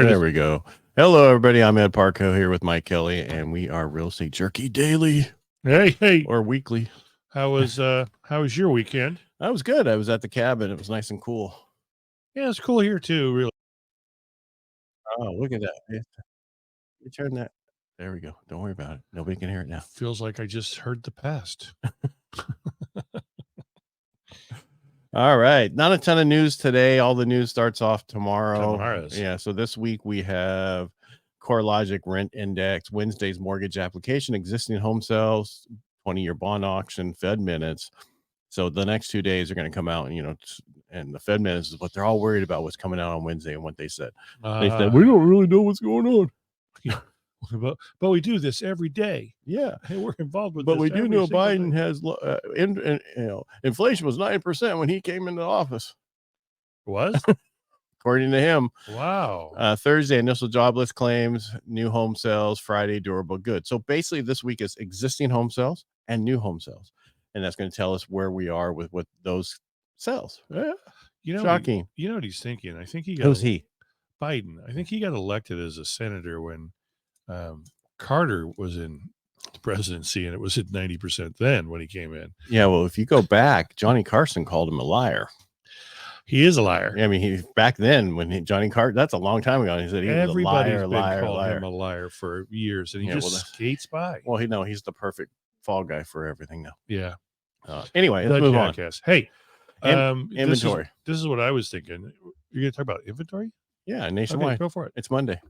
There we go. Hello, everybody. I'm Ed Parcaut here with Mike Kelly, and we are Real Estate Jerky Daily. Hey. Or weekly. How was your weekend? That was good. I was at the cabin. It was nice and cool. Yeah, it's cool here too, really. Oh, look at that. You turn that. There we go. Don't worry about it. Nobody can hear it now. Feels like I just heard the past. All right. Not a ton of news today. All the news starts off tomorrow. Tomorrow's. Yeah. So this week we have CoreLogic Rent Index, Wednesday's mortgage application, existing home sales, 20-year bond auction, Fed minutes. So the next 2 days are going to come out, and and the Fed minutes is what they're all worried about. What's coming out on Wednesday and what they said. They said we don't really know what's going on. Yeah. But we do this every day. Yeah, hey, we're involved with. But this we do know Biden day. has, inflation was 9% when he came into office. Was according to him. Wow. Thursday, initial jobless claims, new home sales. Friday, durable goods. So basically, this week is existing home sales and new home sales, and that's going to tell us where we are with what those sales. Yeah. Shocking. You know what he's thinking? I think he got. Who's he? Biden. I think he got elected as a senator when Carter was in the presidency, and it was at 90% then when he came in. Yeah, well, if you go back, Johnny Carson called him a liar. He is a liar. I mean, he back then when Johnny Carson, that's a long time ago. He said he was a liar, called him a liar for years, and he just skates by. Well, he's the perfect fall guy for everything now. Yeah. Anyway, let's move on. Hey, inventory. This is what I was thinking. You're going to talk about inventory? Yeah, nationwide. Okay, go for it. It's Monday.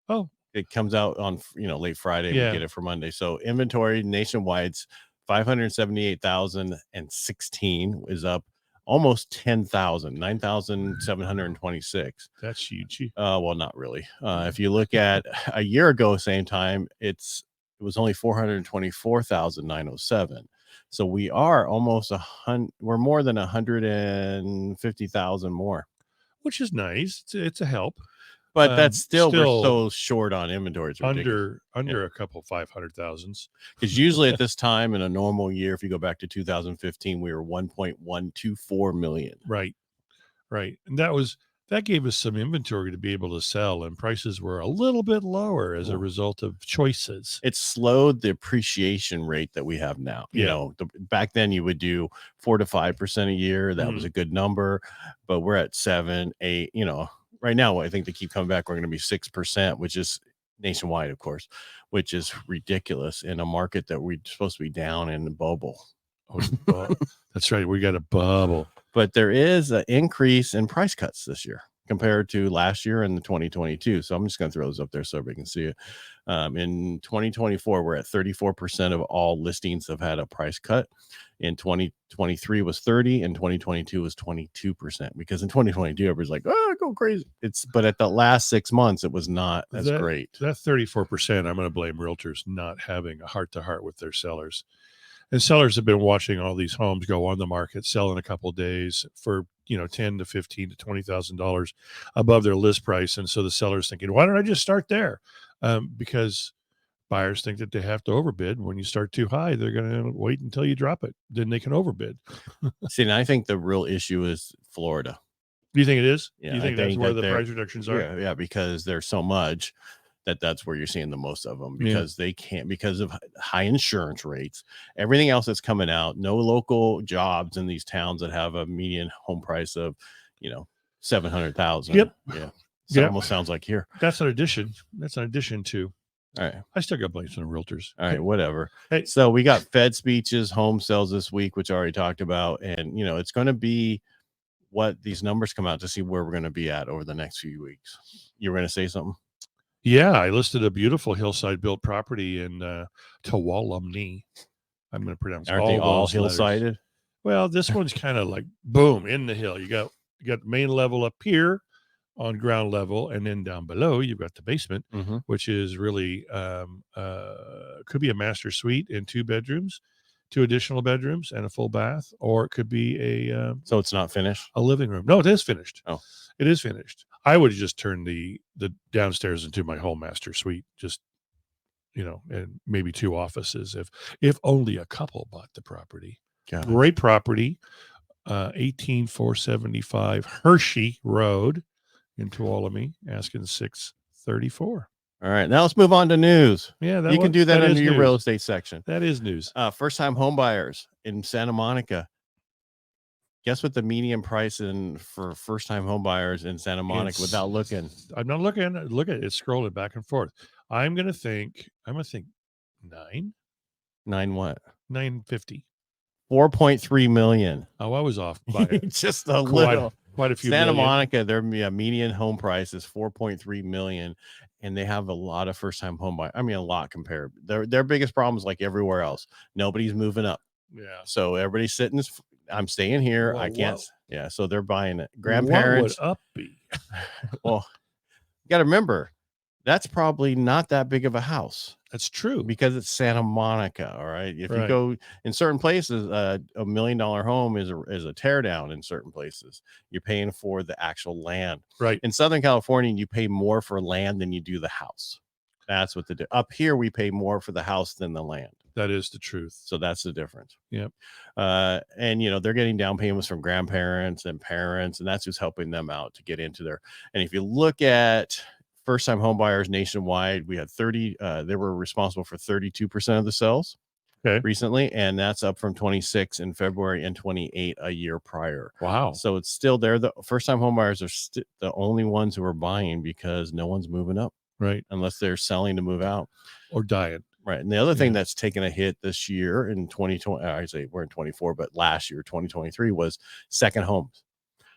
Oh, it comes out on late Friday. Yeah. We get it for Monday. So inventory nationwide's 578,016 is up almost 10,000, 9,726. That's huge. Well, not really. If you look at a year ago, same time, it was only 424,907. So we are almost we're more than 150,000 more, which is nice. It's a help. But that's still we're so short on inventory. It's under a couple 500,000s. Because usually at this time in a normal year, if you go back to 2015, we were 1.124 million. Right. And that gave us some inventory to be able to sell, and prices were a little bit lower as a result of choices. It slowed the appreciation rate that we have now. Yeah. Back then you would do 4 to 5% a year. That was a good number, but we're at 7, 8, Right now, I think they keep coming back. We're going to be 6%, which is nationwide, of course, which is ridiculous in a market that we're supposed to be down in the bubble. Oh, that's right. We got a bubble. But there is an increase in price cuts this year compared to last year and the 2022. So I'm just going to throw those up there so everybody can see it. In 2024, we're at 34% of all listings have had a price cut. In 2023 was 30, and 2022 was 22%. Because in 2022, everybody's like, "Oh, go crazy!" But at the last 6 months, it was not as great. That 34%, I'm going to blame realtors not having a heart-to-heart with their sellers. And sellers have been watching all these homes go on the market, sell in a couple of days for $10,000 to $15,000 to $20,000 above their list price, and so the seller's thinking, "Why don't I just start there?" Because buyers think that they have to overbid. When you start too high, they're going to wait until you drop it. Then they can overbid. See, and I think the real issue is Florida. Do you think it is? Yeah, do you think that's where the price reductions are? Yeah, because there's so much that's where you're seeing the most of them, because they can't, because of high insurance rates, everything else that's coming out, no local jobs in these towns that have a median home price of, 700,000. Yep. Yeah. So it almost sounds like here. That's an addition. To. All right. I still got blames on realtors. All right, whatever. Hey. So we got Fed speeches, home sales this week, which I already talked about. And, it's going to be what these numbers come out to see where we're going to be at over the next few weeks. You were going to say something? Yeah, I listed a beautiful hillside built property in Tuolumne. I'm going to pronounce all hillsided. Well, this one's kind of like boom in the hill. You got the main level up here on ground level, and then down below you've got the basement, which is really could be a master suite in 2 bedrooms, 2 additional bedrooms, and a full bath, or it could be a so it's not finished, a living room. No, it is finished. Oh, it is finished. I would have just turned the downstairs into my whole master suite, just and maybe 2 offices if only a couple bought the property. Great property, 18475 Hershey Road in Tuolumne, asking $634. All right, now let's move on to news. Yeah, You can do that under your news. real estate section. That is news. First-time home buyers in Santa Monica. Guess what the median price for first-time home buyers in Santa Monica without looking? I'm not looking. Look at it. It's scrolling back and forth. I'm gonna think 9. 9 what? 950. 4.3 million. Oh, I was off by Just a little. Quite a few. Santa million. Monica, their median home price is 4.3 million, and they have a lot of first-time home buyers. I mean, a lot compared. Their biggest problem is like everywhere else. Nobody's moving up. Yeah. So everybody's sitting. I'm staying here. Well, I can't. Yeah. So they're buying it. Grandparents. What would up be? Well, you got to remember, that's probably not that big of a house. That's true, because it's Santa Monica. All right. If Right. you go in certain places, $1 million home is a tear down in certain places. You're paying for the actual land. right? In Southern California, you pay more for land than you do the house. That's what up here, we pay more for the house than the land. That is the truth. So that's the difference. Yep. And they're getting down payments from grandparents and parents, and that's who's helping them out to get into there. And if you look at first-time home buyers nationwide, we had 30. They were responsible for 32% of the sales recently, and that's up from 26 in February and 28 a year prior. Wow. So it's still there. The first-time home buyers are the only ones who are buying because no one's moving up, right? Unless they're selling to move out or dying. Right. And the other thing that's taken a hit this year in 2020, I say we're in 24, but last year, 2023, was second homes.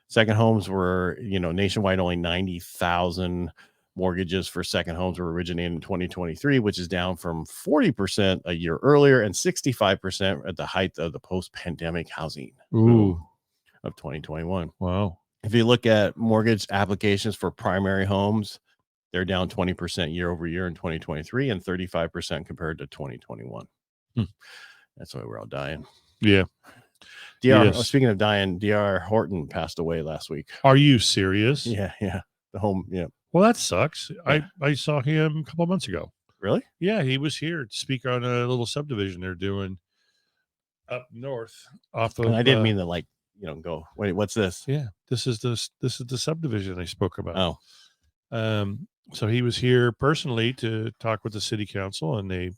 Second homes were, nationwide, only 90,000 mortgages for second homes were originated in 2023, which is down from 40% a year earlier and 65% at the height of the post-pandemic housing boom of 2021. Wow. If you look at mortgage applications for primary homes, they're down 20% year over year in 2023 and 35% compared to 2021. That's why we're all dying. Yeah. Speaking of dying, DR Horton passed away last week. Are you serious? Yeah. The home. Yeah. Well, that sucks. Yeah. I saw him a couple of months ago. Really? Yeah, he was here to speak on a little subdivision they're doing up north off of. And I didn't mean to go. Wait, what's this? Yeah, this is the subdivision I spoke about. Oh. So he was here personally to talk with the city council, and they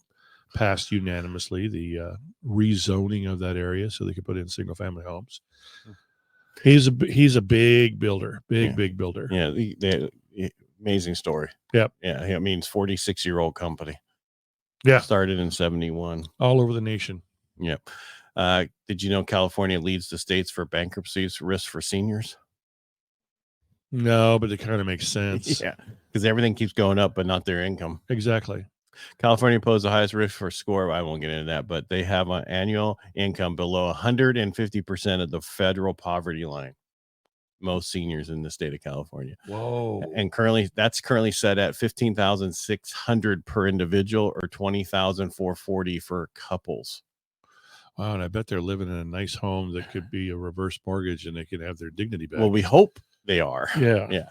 passed unanimously the rezoning of that area so they could put in single family homes. He's a big builder, big builder. Yeah, the amazing story. Yep. Yeah, it means 46-year-old company. Yeah, started in 1971. All over the nation. Yep. Did you know California leads the states for bankruptcies risk for seniors? No, but it kind of makes sense. Yeah, because everything keeps going up, but not their income. Exactly. California posed the highest risk for score. I won't get into that, but they have an annual income below 150% of the federal poverty line. Most seniors in the state of California. Whoa. And that's currently set at $15,600 per individual or $20,440 for couples. Wow, and I bet they're living in a nice home that could be a reverse mortgage and they can have their dignity back. Well, we hope they are. Yeah.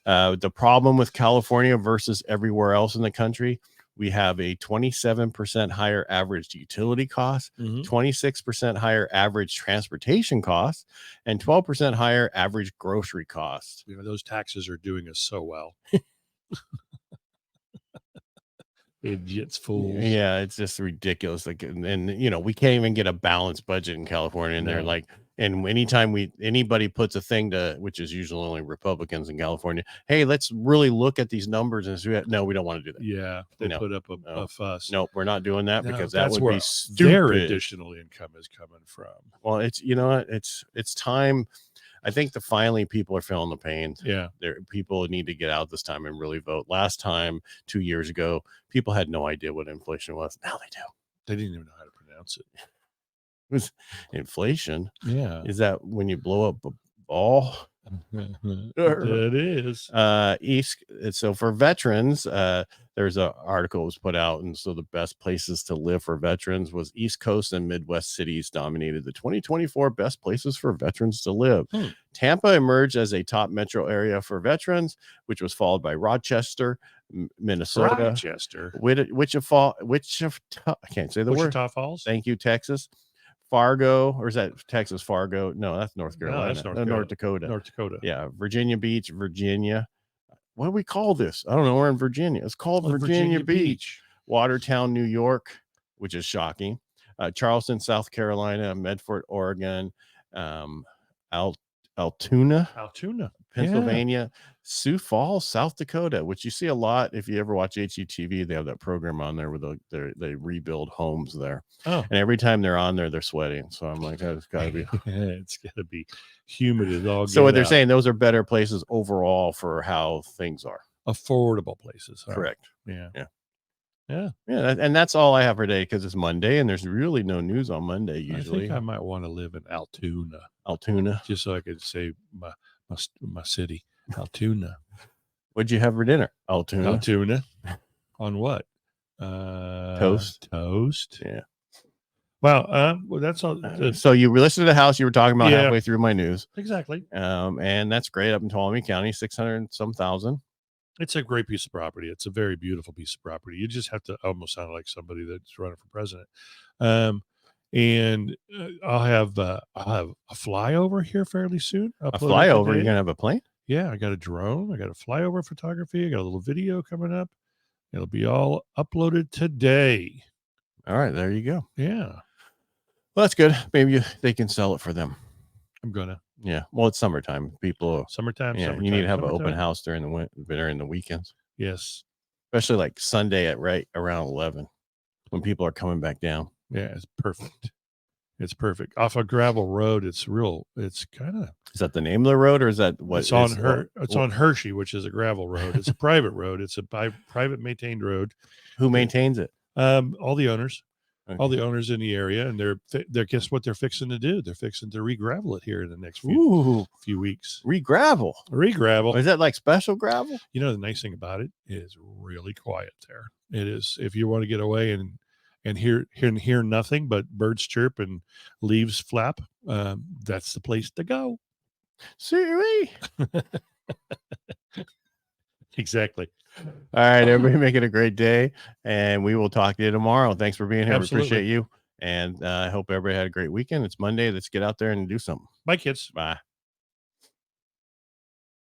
The problem with California versus everywhere else in the country, we have a 27% higher average utility cost, 26% higher average transportation costs, and 12% higher average grocery costs. Those taxes are doing us so well. Idiots, fools. Yeah, it's just ridiculous. And we can't even get a balanced budget in California. And they're like, and anytime anybody puts a thing which is usually only Republicans in California, hey, let's really look at these numbers and no, we don't want to do that. Yeah, they put up a fuss. Nope, we're not doing that because that would be stupid. Their additional income is coming from. Well, it's time. I think finally people are feeling the pain. Yeah. People need to get out this time and really vote. Last time, 2 years ago, people had no idea what inflation was. Now they do. They didn't even know how to pronounce it. It was inflation. Yeah. Is that when you blow up a ball? It is. So for veterans, there's an article was put out, and so the best places to live for veterans was East Coast and Midwest cities dominated the 2024 best places for veterans to live. Tampa emerged as a top metro area for veterans, which was followed by Rochester, Minnesota, Rochester, Wichita, I can't say the word. Wichita Falls. Thank you, Texas. Fargo, or is that Texas Fargo? No, that's North No, Carolina. that's North Dakota. North Dakota. Yeah, Virginia Beach, Virginia. What do we call this? I don't know. We're in Virginia. It's called Virginia Beach. Watertown, New York, which is shocking. Charleston, South Carolina, Medford, Oregon, Altoona, Pennsylvania, Sioux Falls, South Dakota, which you see a lot if you ever watch HGTV. They have that program on there where they rebuild homes there. Oh, and every time they're on there, they're sweating. So I'm like, oh, it's got to be. It's got to be humid as all. So what they're saying, those are better places overall for how things are. Affordable places. Huh? Correct. Yeah. And that's all I have for today because it's Monday and there's really no news on Monday usually. I think I might want to live in Altoona, just so I could say my city, Altoona. What'd you have for dinner? Altoona. On what? Toast. Yeah. Well, that's all. So you listed a house you were talking about halfway through my news. Exactly. And that's great up in Tuolumne County, 600 some thousand. It's a great piece of property. It's a very beautiful piece of property. You just have to almost sound like somebody that's running for president. And I'll have a flyover here fairly soon. A flyover? You're gonna have a plane? Yeah, I got a drone. I got a flyover photography. I got a little video coming up. It'll be all uploaded today. All right, there you go. Yeah. Well, that's good. Maybe they can sell it for them. I'm gonna. Yeah. Well, it's summertime. Summertime. Yeah. You need to have an open house during the weekends. Yes. Especially like Sunday at right around 11 when people are coming back down. Yeah, it's perfect. It's perfect. Off a gravel road. It's kind of. Is that the name of the road or is that what? It's on Hershey, which is a gravel road. It's a private road. It's a private maintained road. Who maintains it? All the owners. Okay. All the owners in the area, and they're guess what they're fixing to do? They're fixing to re-gravel it here in the next few weeks. Re-gravel. Is that like special gravel? You know, the nice thing about it is really quiet there. It is. If you want to get away and hear nothing but birds chirp and leaves flap, that's the place to go. Siri. Exactly. All right, everybody, make it a great day, and we will talk to you tomorrow. Thanks for being here. Absolutely. We appreciate you, and I hope everybody had a great weekend. It's Monday. Let's get out there and do something. Bye, kids. Bye.